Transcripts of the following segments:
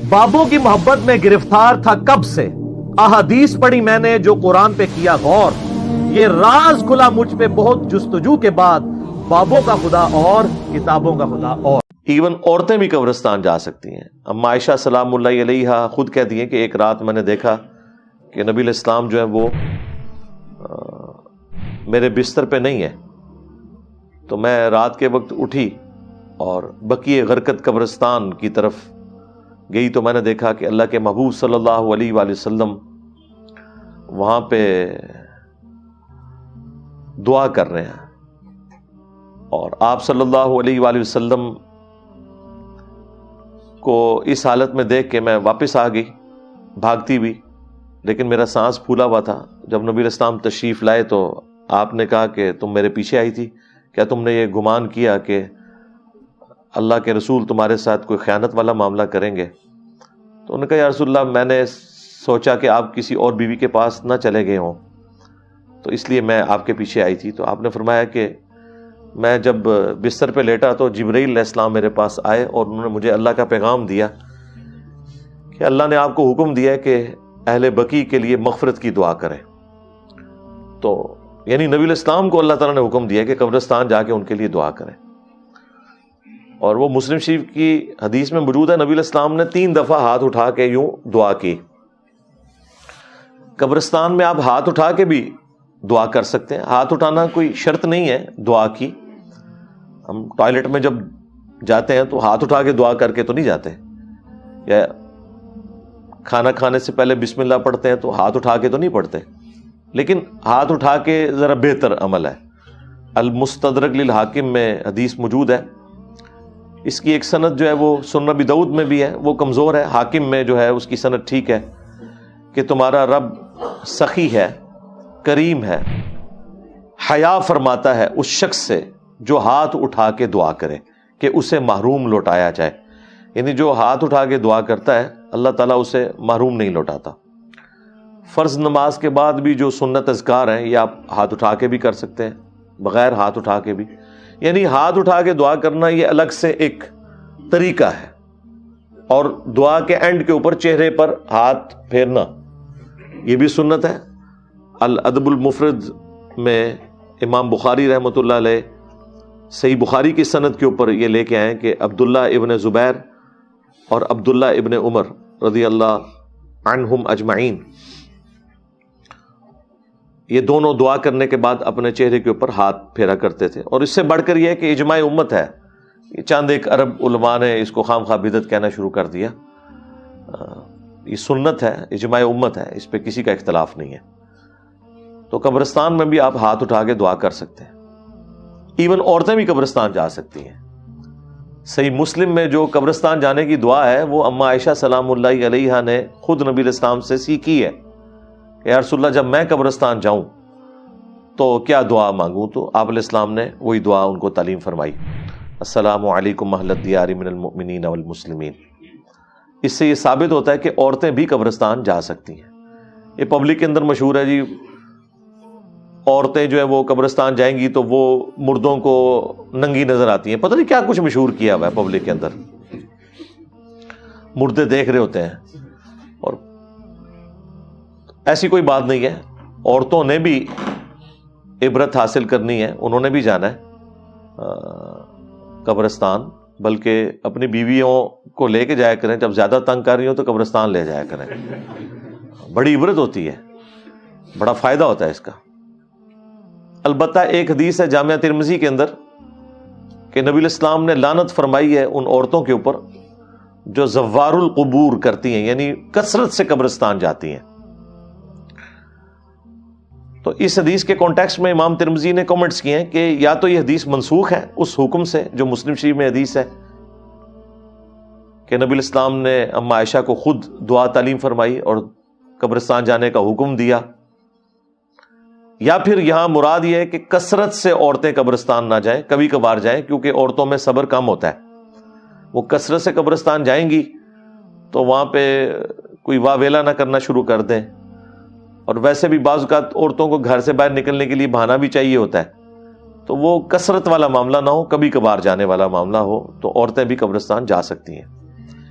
بابوں کی محبت میں گرفتار تھا کب سے، احادیث پڑھی میں نے جو قرآن پہ کیا غور، یہ راز کھلا مجھ پہ بہت جستجو کے بعد، بابوں کا خدا اور کتابوں کا خدا اور۔ ایون عورتیں بھی قبرستان جا سکتی ہیں۔ اما عائشہ سلام اللہ علیہا خود کہتی ہیں کہ ایک رات میں نے دیکھا کہ نبی علیہ السلام جو ہے وہ میرے بستر پہ نہیں ہے، تو میں رات کے وقت اٹھی اور بقیع غرقد قبرستان کی طرف گئی، تو میں نے دیکھا کہ اللہ کے محبوب صلی اللہ علیہ وآلہ وسلم وہاں پہ دعا کر رہے ہیں، اور آپ صلی اللہ علیہ وآلہ وسلم کو اس حالت میں دیکھ کے میں واپس آ گئی بھاگتی بھی، لیکن میرا سانس پھولا ہوا تھا۔ جب نبی علیہ السلام تشریف لائے تو آپ نے کہا کہ تم میرے پیچھے آئی تھی، کیا تم نے یہ گمان کیا کہ اللہ کے رسول تمہارے ساتھ کوئی خیانت والا معاملہ کریں گے؟ تو انہوں نے کہا یا رسول اللہ، میں نے سوچا کہ آپ کسی اور بیوی کے پاس نہ چلے گئے ہوں، تو اس لیے میں آپ کے پیچھے آئی تھی۔ تو آپ نے فرمایا کہ میں جب بستر پہ لیٹا تو جبرائیل علیہ السلام میرے پاس آئے اور انہوں نے مجھے اللہ کا پیغام دیا کہ اللہ نے آپ کو حکم دیا ہے کہ اہل بقیع کے لیے مغفرت کی دعا کریں۔ تو یعنی نبی علیہ السلام کو اللہ تعالیٰ نے حکم دیا کہ قبرستان جا کے ان کے لیے دعا کریں، اور وہ مسلم شریف کی حدیث میں موجود ہے، نبی علیہ السلام نے 3 دفعہ ہاتھ اٹھا کے یوں دعا کی۔ قبرستان میں آپ ہاتھ اٹھا کے بھی دعا کر سکتے ہیں، ہاتھ اٹھانا کوئی شرط نہیں ہے دعا کی۔ ہم ٹوائلٹ میں جب جاتے ہیں تو ہاتھ اٹھا کے دعا کر کے تو نہیں جاتے، یا کھانا کھانے سے پہلے بسم اللہ پڑھتے ہیں تو ہاتھ اٹھا کے تو نہیں پڑھتے، لیکن ہاتھ اٹھا کے ذرا بہتر عمل ہے۔ المستدرک للحاکم میں حدیث موجود ہے، اس کی ایک سند جو ہے وہ سنن ابی داؤد میں بھی ہے، وہ کمزور ہے، حاکم میں جو ہے اس کی سند ٹھیک ہے، کہ تمہارا رب سخی ہے، کریم ہے، حیا فرماتا ہے اس شخص سے جو ہاتھ اٹھا کے دعا کرے کہ اسے محروم لوٹایا جائے۔ یعنی جو ہاتھ اٹھا کے دعا کرتا ہے اللہ تعالیٰ اسے محروم نہیں لوٹاتا۔ فرض نماز کے بعد بھی جو سنت اذکار ہیں یہ آپ ہاتھ اٹھا کے بھی کر سکتے ہیں، بغیر ہاتھ اٹھا کے بھی، یعنی ہاتھ اٹھا کے دعا کرنا یہ الگ سے ایک طریقہ ہے، اور دعا کے اینڈ کے اوپر چہرے پر ہاتھ پھیرنا یہ بھی سنت ہے۔ الادب المفرد میں امام بخاری رحمۃ اللہ علیہ صحیح بخاری کی سند کے اوپر یہ لے کے آئے کہ عبداللہ ابن زبیر اور عبداللہ ابن عمر رضی اللہ عنہم اجمعین، یہ دونوں دعا کرنے کے بعد اپنے چہرے کے اوپر ہاتھ پھیرا کرتے تھے۔ اور اس سے بڑھ کر یہ کہ اجماع امت ہے، یہ چند ایک عرب علماء نے اس کو خام خواہ بدعت کہنا شروع کر دیا، یہ سنت ہے، اجماع امت ہے، اس پہ کسی کا اختلاف نہیں ہے۔ تو قبرستان میں بھی آپ ہاتھ اٹھا کے دعا کر سکتے ہیں، ایون عورتیں بھی قبرستان جا سکتی ہیں۔ صحیح مسلم میں جو قبرستان جانے کی دعا ہے وہ اما عائشہ سلام اللہ علیہا نے خود نبی علیہ السلام سے سیکھی ہے کہ یا رسول اللہ جب میں قبرستان جاؤں تو کیا دعا مانگوں؟ تو آپ علیہ السلام نے وہی دعا ان کو تعلیم فرمائی، السلام علیکم اہل الدیار من المؤمنین والمسلمین۔ اس سے یہ ثابت ہوتا ہے کہ عورتیں بھی قبرستان جا سکتی ہیں۔ یہ پبلک کے اندر مشہور ہے جی، عورتیں جو ہے وہ قبرستان جائیں گی تو وہ مردوں کو ننگی نظر آتی ہیں، پتہ نہیں کیا کچھ مشہور کیا ہوا ہے پبلک کے اندر، مردے دیکھ رہے ہوتے ہیں، اور ایسی کوئی بات نہیں ہے۔ عورتوں نے بھی عبرت حاصل کرنی ہے، انہوں نے بھی جانا ہے قبرستان، بلکہ اپنی بیویوں کو لے کے جایا کریں، جب زیادہ تنگ کر رہی ہوں تو قبرستان لے جایا کریں، بڑی عبرت ہوتی ہے، بڑا فائدہ ہوتا ہے اس کا۔ البتہ ایک حدیث ہے جامعہ ترمذی کے اندر کہ نبی علیہ السلام نے لعنت فرمائی ہے ان عورتوں کے اوپر جو زوار القبور کرتی ہیں، یعنی کثرت سے قبرستان جاتی ہیں۔ تو اس حدیث کے کانٹیکسٹ میں امام ترمذی نے کامنٹس کیے ہیں کہ یا تو یہ حدیث منسوخ ہے اس حکم سے جو مسلم شریف میں حدیث ہے کہ نبی علیہ السلام نے اما عائشہ کو خود دعا تعلیم فرمائی اور قبرستان جانے کا حکم دیا، یا پھر یہاں مراد یہ ہے کہ کثرت سے عورتیں قبرستان نہ جائیں، کبھی کبھار جائیں، کیونکہ عورتوں میں صبر کم ہوتا ہے، وہ کثرت سے قبرستان جائیں گی تو وہاں پہ کوئی واہ ویلا نہ کرنا شروع کر دیں، اور ویسے بھی بعض اوقات عورتوں کو گھر سے باہر نکلنے کے لیے بہانہ بھی چاہیے ہوتا ہے، تو وہ کثرت والا معاملہ نہ ہو، کبھی کبھار جانے والا معاملہ ہو، تو عورتیں بھی قبرستان جا سکتی ہیں۔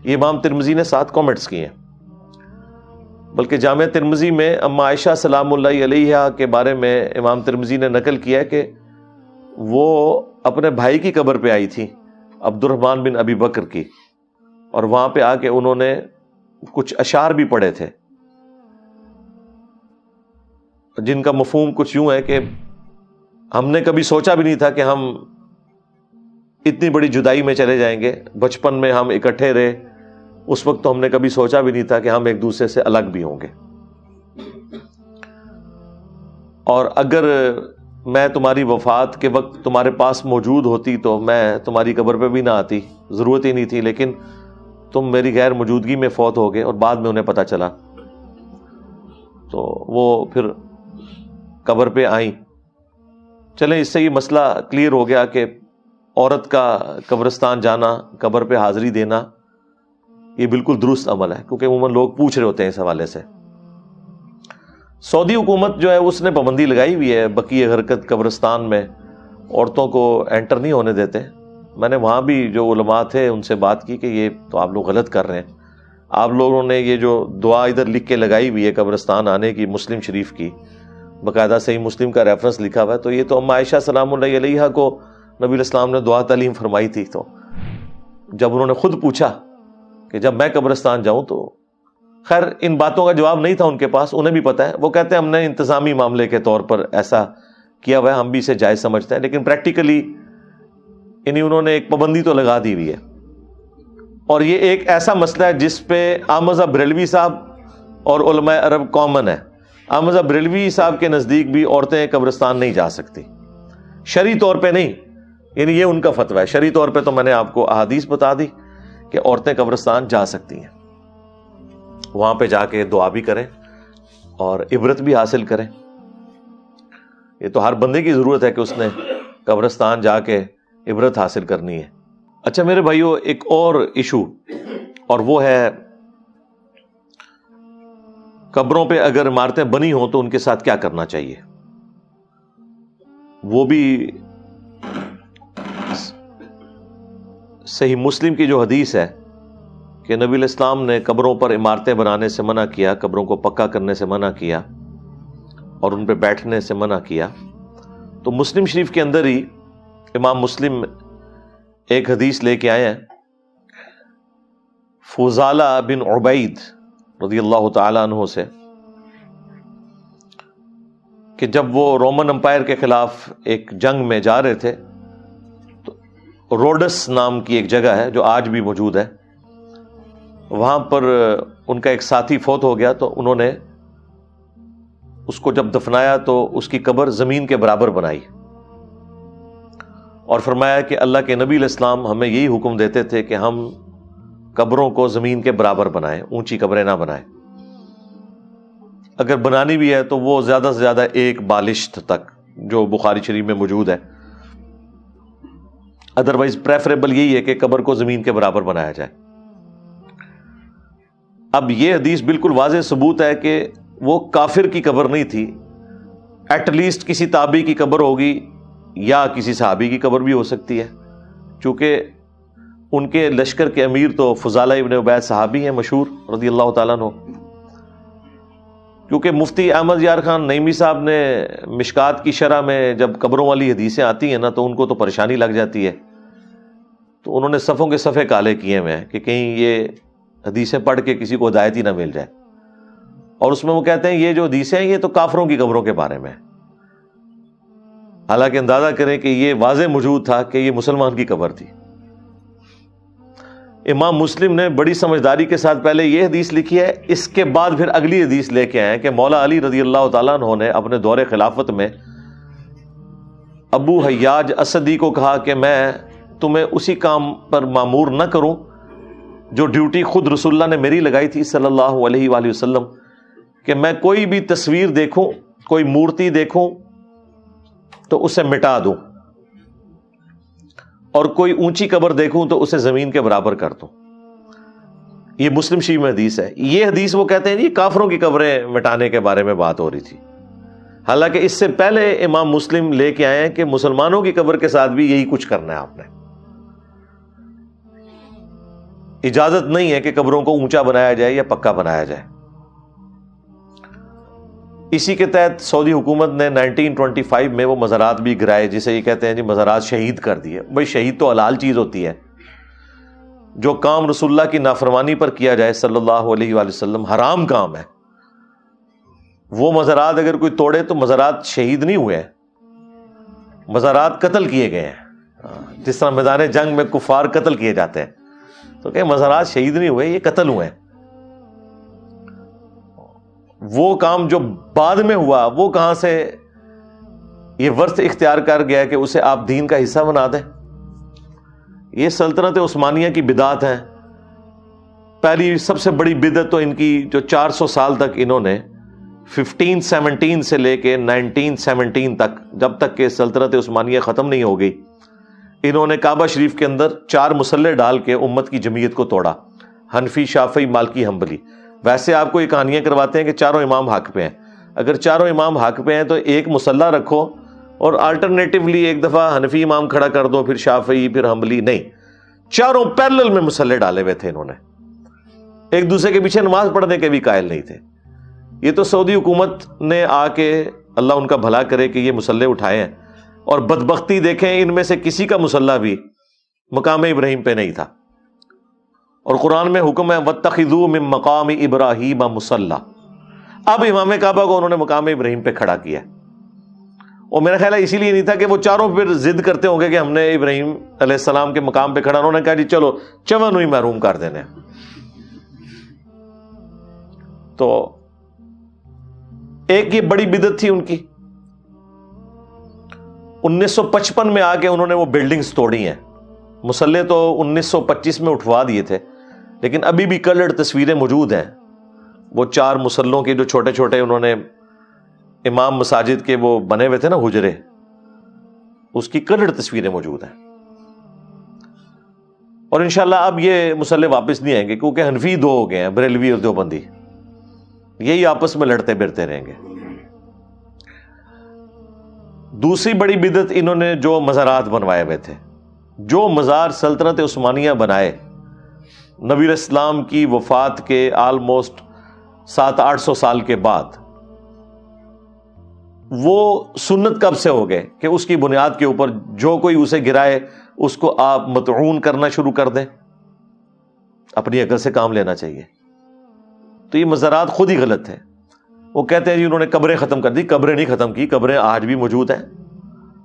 یہ امام ترمذی نے 7 کامنٹس کیے ہیں. بلکہ جامع ترمذی میں اما عائشہ سلام اللہ علیہا کے بارے میں امام ترمذی نے نقل کیا ہے کہ وہ اپنے بھائی کی قبر پہ آئی تھی عبد الرحمن بن ابی بکر کی, اور وہاں پہ آ کے انہوں نے کچھ اشعار بھی پڑھے تھے جن کا مفہوم کچھ یوں ہے کہ ہم نے کبھی سوچا بھی نہیں تھا کہ ہم اتنی بڑی جدائی میں چلے جائیں گے. بچپن میں ہم اکٹھے رہے, اس وقت تو ہم نے کبھی سوچا بھی نہیں تھا کہ ہم ایک دوسرے سے الگ بھی ہوں گے. اور اگر میں تمہاری وفات کے وقت تمہارے پاس موجود ہوتی تو میں تمہاری قبر پہ بھی نہ آتی, ضرورت ہی نہیں تھی, لیکن تم میری غیر موجودگی میں فوت ہو گئے اور بعد میں انہیں پتہ چلا تو وہ پھر قبر پہ آئیں. چلیں اس سے یہ مسئلہ کلیئر ہو گیا کہ عورت کا قبرستان جانا, قبر پہ حاضری دینا, یہ بالکل درست عمل ہے, کیونکہ عموماً لوگ پوچھ رہے ہوتے ہیں اس حوالے سے. سعودی حکومت جو ہے اس نے پابندی لگائی ہوئی ہے بقیہ حرکت قبرستان میں عورتوں کو انٹر نہیں ہونے دیتے. میں نے وہاں بھی جو علماء تھے ان سے بات کی کہ یہ تو آپ لوگ غلط کر رہے ہیں. آپ لوگوں نے یہ جو دعا ادھر لکھ کے لگائی ہوئی ہے قبرستان آنے کی, مسلم شریف کی باقاعدہ صحیح مسلم کا ریفرنس لکھا ہوا ہے, تو یہ تو اما عائشہ سلام اللہ علیہا کو نبی علیہ السلام نے دعا تعلیم فرمائی تھی. تو جب انہوں نے خود پوچھا کہ جب میں قبرستان جاؤں, تو خیر ان باتوں کا جواب نہیں تھا ان کے پاس, انہیں بھی پتہ ہے. وہ کہتے ہیں ہم نے انتظامی معاملے کے طور پر ایسا کیا ہوا ہے, ہم بھی اسے جائز سمجھتے ہیں, لیکن پریکٹیکلی انہوں نے ایک پابندی تو لگا دی ہوئی ہے. اور یہ ایک ایسا مسئلہ ہے جس پہ احمد بریلوی صاحب اور علماء عرب کامن ہے. احمد بریلوی صاحب کے نزدیک بھی عورتیں قبرستان نہیں جا سکتی, شرعی طور پہ نہیں, یعنی یہ ان کا فتویٰ ہے. شرعی طور پہ تو میں نے آپ کو احادیث بتا دی کہ عورتیں قبرستان جا سکتی ہیں, وہاں پہ جا کے دعا بھی کریں اور عبرت بھی حاصل کریں. یہ تو ہر بندے کی ضرورت ہے کہ اس نے قبرستان جا کے عبرت حاصل کرنی ہے. اچھا میرے بھائیو, ایک اور ایشو, اور وہ ہے قبروں پہ اگر عمارتیں بنی ہوں تو ان کے ساتھ کیا کرنا چاہیے. وہ بھی صحیح مسلم کی جو حدیث ہے کہ نبی علیہ السلام نے قبروں پر عمارتیں بنانے سے منع کیا, قبروں کو پکا کرنے سے منع کیا اور ان پہ بیٹھنے سے منع کیا. تو مسلم شریف کے اندر ہی امام مسلم ایک حدیث لے کے آئے ہیں فضالہ بن عبید رضی اللہ تعالی عنہ سے, کہ جب وہ رومن امپائر کے خلاف ایک جنگ میں جا رہے تھے تو روڈس نام کی ایک جگہ ہے جو آج بھی موجود ہے, وہاں پر ان کا ایک ساتھی فوت ہو گیا. تو انہوں نے اس کو جب دفنایا تو اس کی قبر زمین کے برابر بنائی اور فرمایا کہ اللہ کے نبی علیہ السلام ہمیں یہی حکم دیتے تھے کہ ہم قبروں کو زمین کے برابر بنائیں, اونچی قبریں نہ بنائیں. اگر بنانی بھی ہے تو وہ زیادہ سے زیادہ 1 بالشت تک, جو بخاری شریف میں موجود ہے. ادروائز پریفریبل یہی ہے کہ قبر کو زمین کے برابر بنایا جائے. اب یہ حدیث بالکل واضح ثبوت ہے کہ وہ کافر کی قبر نہیں تھی, ایٹ لیسٹ کسی تابعی کی قبر ہوگی یا کسی صحابی کی قبر بھی ہو سکتی ہے, چونکہ ان کے لشکر کے امیر تو فضالہ ابن عبید صحابی ہیں مشہور رضی اللہ تعالیٰ عنہ. کیونکہ مفتی احمد یار خان نعیمی صاحب نے مشکات کی شرح میں جب قبروں والی حدیثیں آتی ہیں نا تو ان کو تو پریشانی لگ جاتی ہے, تو انہوں نے صفوں کے صفحے کالے کیے ہوئے ہیں کہ کہیں یہ حدیثیں پڑھ کے کسی کو ہدایت ہی نہ مل جائے. اور اس میں وہ کہتے ہیں یہ جو حدیثیں ہیں یہ تو کافروں کی قبروں کے بارے میں, حالانکہ اندازہ کریں کہ یہ واضح موجود تھا کہ یہ مسلمان کی قبر تھی. امام مسلم نے بڑی سمجھداری کے ساتھ پہلے یہ حدیث لکھی ہے, اس کے بعد پھر اگلی حدیث لے کے آئے کہ مولا علی رضی اللہ تعالیٰ عنہ نے اپنے دور خلافت میں ابو حیاج اسدی کو کہا کہ میں تمہیں اسی کام پر مامور نہ کروں جو ڈیوٹی خود رسول اللہ نے میری لگائی تھی صلی اللہ علیہ وآلہ وسلم, کہ میں کوئی بھی تصویر دیکھوں, کوئی مورتی دیکھوں تو اسے مٹا دوں, اور کوئی اونچی قبر دیکھوں تو اسے زمین کے برابر کر دوں. یہ مسلم شریف میں حدیث ہے. یہ حدیث وہ کہتے ہیں یہ کافروں کی قبریں مٹانے کے بارے میں بات ہو رہی تھی, حالانکہ اس سے پہلے امام مسلم لے کے آئے ہیں کہ مسلمانوں کی قبر کے ساتھ بھی یہی کچھ کرنا ہے آپ نے. اجازت نہیں ہے کہ قبروں کو اونچا بنایا جائے یا پکا بنایا جائے۔ اسی کے تحت سعودی حکومت نے 1925 میں وہ مزارات بھی گرائے، جسے یہ کہتے ہیں جی مزارات شہید کر دیے۔ بھائی شہید تو حلال چیز ہوتی ہے، جو کام رسول اللہ کی نافرمانی پر کیا جائے صلی اللہ علیہ وآلہ وسلم حرام کام ہے، وہ مزارات اگر کوئی توڑے تو مزارات شہید نہیں ہوئے ہیں، مزارات قتل کیے گئے ہیں۔ جس طرح میدان جنگ میں کفار قتل کیے جاتے ہیں، تو کہ مزارات شہید نہیں ہوئے، یہ قتل ہوئے ہیں۔ وہ کام جو بعد میں ہوا وہ کہاں سے یہ ورث اختیار کر گیا کہ اسے آپ دین کا حصہ بنا دیں؟ یہ سلطنت عثمانیہ کی بدعت ہیں۔ پہلی سب سے بڑی بدعت تو ان کی جو 400 سال تک انہوں نے 1517 سے لے کے 1917 تک، جب تک کہ سلطنت عثمانیہ ختم نہیں ہو گئی، انہوں نے کعبہ شریف کے اندر 4 مسلح ڈال کے امت کی جمعیت کو توڑا، حنفی، شافعی، مالکی، حنبلی۔ ویسے آپ کو یہ کہانیاں کرواتے ہیں کہ چاروں امام حق پہ ہیں، اگر چاروں امام حق پہ ہیں تو ایک مسلح رکھو اور آلٹرنیٹیولی ایک دفعہ حنفی امام کھڑا کر دو، پھر شافعی، پھر حنبلی۔ نہیں، چاروں پیرلل میں مسلح ڈالے ہوئے تھے انہوں نے، ایک دوسرے کے پیچھے نماز پڑھنے کے بھی قائل نہیں تھے۔ یہ تو سعودی حکومت نے آ کے، اللہ ان کا بھلا کرے، کہ یہ مسلح اٹھائے ہیں، اور بدبختی دیکھیں ان میں سے کسی کا مسلح بھی مقام ابراہیم پہ نہیں تھا۔ اور قرآن میں حکم ہے وَاتَّخِذُوا مِن مَقَامِ إِبْرَاهِيمَ مُصَلًّى، اب امام کعبہ کو انہوں نے مقام ابراہیم پہ کھڑا کیا، اور میرا خیال ہے اسی لیے نہیں تھا کہ وہ چاروں پھر ضد کرتے ہوں گے کہ ہم نے ابراہیم علیہ السلام کے مقام پہ کھڑا، انہوں نے کہا جی چلو چون ہی محروم کر دینے۔ تو ایک یہ بڑی بدعت تھی ان کی۔ 1955 میں آ کے انہوں نے وہ بلڈنگز توڑی ہیں، مسلح تو 1925 میں اٹھوا دیے تھے، لیکن ابھی بھی کلرڈ تصویریں موجود ہیں، وہ 4 مسلوں کے جو چھوٹے چھوٹے انہوں نے امام مساجد کے وہ بنے ہوئے تھے نا حجرے، اس کی کلرڈ تصویریں موجود ہیں۔ اور انشاءاللہ اب یہ مسلح واپس نہیں آئیں گے، کیونکہ حنفی 2 ہو گئے ہیں، بریلوی اور دیوبندی، یہی آپس میں لڑتے پھرتے رہیں گے۔ دوسری بڑی بدعت انہوں نے جو مزارات بنوائے ہوئے تھے، جو مزار سلطنت عثمانیہ بنائے نبی علیہ السلام کی وفات کے آلموسٹ 700-800 سال کے بعد، وہ سنت کب سے ہو گئے کہ اس کی بنیاد کے اوپر جو کوئی اسے گرائے اس کو آپ مطعون کرنا شروع کر دیں؟ اپنی عقل سے کام لینا چاہیے۔ تو یہ مزارات خود ہی غلط ہے۔ وہ کہتے ہیں جی انہوں نے قبریں ختم کر دی، قبریں نہیں ختم کی، قبریں آج بھی موجود ہیں،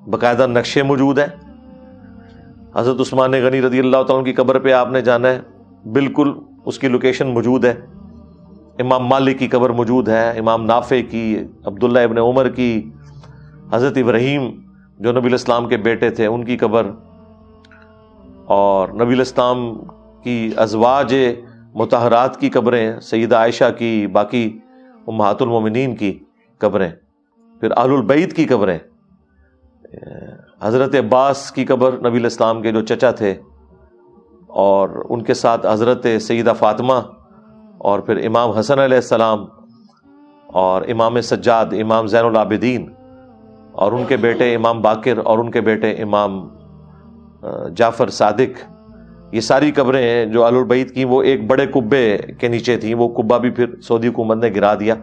باقاعدہ نقشے موجود ہیں۔ حضرت عثمان غنی رضی اللہ تعالیٰ کی قبر پہ آپ نے جانا ہے، بالکل اس کی لوکیشن موجود ہے۔ امام مالک کی قبر موجود ہے، امام نافع کی، عبداللہ ابن عمر کی، حضرت ابراہیم جو نبی علیہ السلام کے بیٹے تھے ان کی قبر، اور نبی علیہ السلام کی ازواج مطہرات کی قبریں، سیدہ عائشہ کی، باقی امہات المومنین کی قبریں، پھر اہل البیت کی قبریں، حضرت عباس کی قبر نبی علیہ السلام کے جو چچا تھے، اور ان کے ساتھ حضرت سیدہ فاطمہ، اور پھر امام حسن علیہ السلام، اور امام سجاد، امام زین العابدین، اور ان کے بیٹے امام باقر، اور ان کے بیٹے امام جعفر صادق۔ یہ ساری قبریں ہیں جو اہل البیت کی، وہ ایک بڑے قبے کے نیچے تھیں، وہ قبہ بھی پھر سعودی حکومت نے گرا دیا،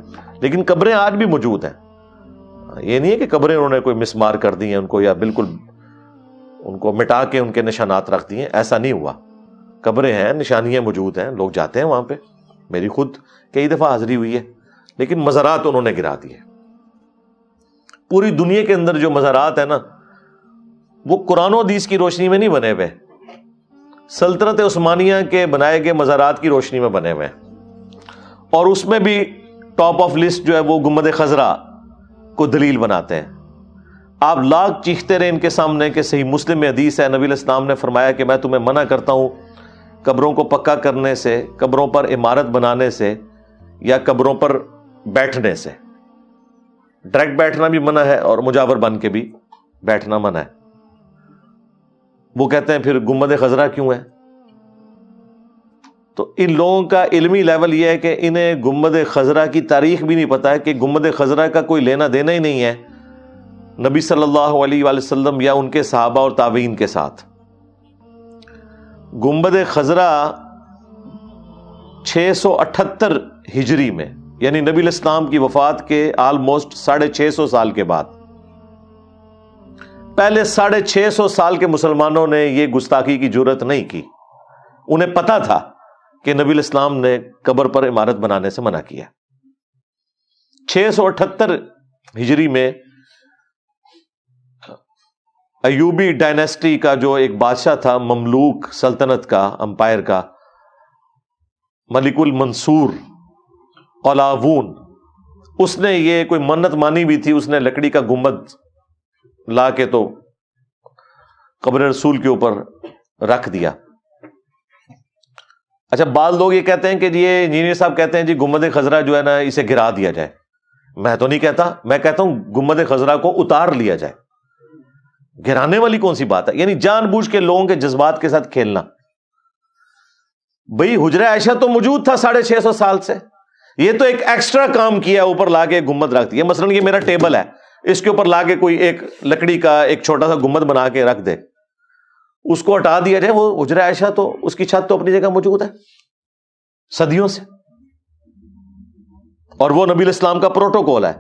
لیکن قبریں آج بھی موجود ہیں۔ یہ نہیں ہے کہ قبریں انہوں نے کوئی مسمار کر دی ہیں ان کو، یا بالکل ان کو مٹا کے ان کے نشانات رکھ دیے، ایسا نہیں ہوا۔ قبریں ہیں، نشانیاں موجود ہیں، لوگ جاتے ہیں وہاں پہ، میری خود کئی دفعہ حاضری ہوئی ہے، لیکن مزارات انہوں نے گرا دیے۔ پوری دنیا کے اندر جو مزارات ہیں نا، وہ قرآن و حدیث کی روشنی میں نہیں بنے ہوئے، سلطنت عثمانیہ کے بنائے گئے مزارات کی روشنی میں بنے ہوئے ہیں، اور اس میں بھی ٹاپ آف لسٹ جو ہے وہ گنبد خضرا کو دلیل بناتے ہیں۔ آپ لاکھ چیختے رہے ان کے سامنے کہ صحیح مسلم میں حدیث ہے، نبی علیہ السلام نے فرمایا کہ میں تمہیں منع کرتا ہوں قبروں کو پکا کرنے سے، قبروں پر عمارت بنانے سے، یا قبروں پر بیٹھنے سے۔ ڈائریکٹ بیٹھنا بھی منع ہے، اور مجاور بن کے بھی بیٹھنا منع ہے۔ وہ کہتے ہیں پھر گنبد خضرا کیوں ہے؟ تو ان لوگوں کا علمی لیول یہ ہے کہ انہیں گنبد خضرا کی تاریخ بھی نہیں پتا ہے، کہ گنبد خضرا کا کوئی لینا دینا ہی نہیں ہے نبی صلی اللہ علیہ وآلہ وسلم یا ان کے صحابہ اور تابعین کے ساتھ۔ گنبد خضرا 678 ہجری میں، یعنی نبی الاسلام کی وفات کے آلموسٹ 650 سال کے بعد، پہلے 650 سال کے مسلمانوں نے یہ گستاخی کی جرات نہیں کی. انہیں پتا تھا کہ نبی الاسلام نے قبر پر عمارت بنانے سے منع کیا. 678 ہجری میں ایوبی ڈائنیسٹی کا جو ایک بادشاہ تھا، مملوک سلطنت کا، امپائر کا، ملک المنصور قلاوون، اس نے یہ کوئی منت مانی بھی تھی، اس نے لکڑی کا گنبد لا کے تو قبر رسول کے اوپر رکھ دیا. اچھا، بعض لوگ یہ کہتے ہیں کہ یہ انجینئر صاحب کہتے ہیں جی گنبد خضرا جو ہے نا اسے گرا دیا جائے. میں تو نہیں کہتا، میں کہتا ہوں گنبد خضرا کو اتار لیا جائے. گرانے والی کون سی بات ہے؟ یعنی جان بوجھ کے لوگوں کے جذبات کے ساتھ کھیلنا. بھئی حجرہ عائشہ تو موجود تھا 650 سال سے، یہ تو ایک ایکسٹرا کام کیا، اوپر لا کے گنبد رکھ دیا. مثلا یہ میرا ٹیبل ہے، اس کے اوپر لا کے کوئی ایک لکڑی کا ایک چھوٹا سا گنبد بنا کے رکھ دے، اس کو ہٹا دیا جائے. وہ حجرہ عائشہ تو اس کی چھت تو اپنی جگہ موجود ہے صدیوں سے، اور وہ نبی الاسلام کا پروٹوکول ہے.